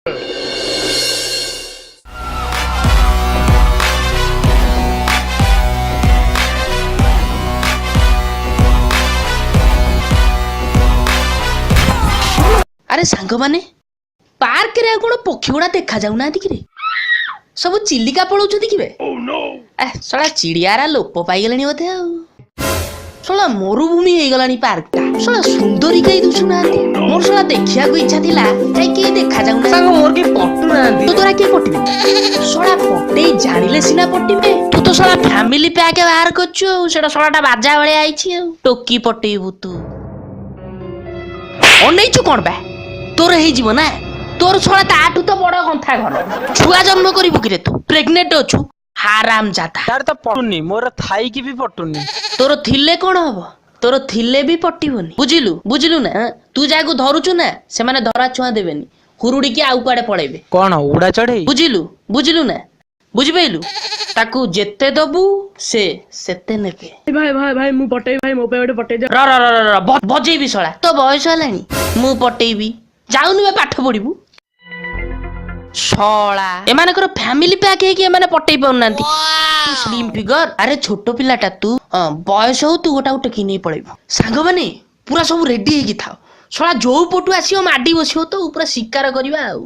अरे सांग माने पार्क रे कोन पक्षी गुड़ा देखा जाऊ ना कि सब चिलिका पड़ौ देखिए सला चिड़ियारा लोप पाइगलानी बोधे सला मरुभूमि हो गलानी पार्क सला सुंदरी कई दूसु ना मोर सला देखिया को इच्छा थिला काई के देखा जाऊ ना सांग मोर के पट्टू ना तो तोरा के पट्टी सला पट्टे जानिले सिना पट्टी में तू तो सला फैमिली पैक बाहर करछु सेटा सलाटा बाजा वाले आइछि टोकी पट्टेबू तू अनैछु कोन बा तोर हे जीव ना तोर छळा ताटू तो बड़ गंथा घर छुआ जन्म करिबु कि रे तू प्रेग्नेंट अछु हाराम जाता तार तो पटुनी मोर थाई की भी पटुनी तोर थिले कोन हबो तोर थिले भी पट्टीबोनी बुझिलु ना तू जागु धरुछु ना से माने धरा छुआ देबेनी हुरुडी के आउ पाडे पळेबे कोन उडा चढ़े बुझिलु ना बुझिबेलु ताकू जेते दबु से सेते नेबे भाई भाई भाई मु पटेई भाई मो पे ओटे पटेई जा र बजेई भी सळा तो बयस हलानी मु पटेईबी जाउनु बे पाठ पढिबु सळा एमानकर फैमिली पैक हे कि एमाने पटेई पाउनांती स्लिम फिगर अरे छोटो पिलाटा तू बयस हो तू गोटा गोटे किनै पळेबु सांग माने पूरा सब रेडी हे कि थाओ सळा जो पटु आसीओ माडी बसियो तो पूरा शिकार करबा आउ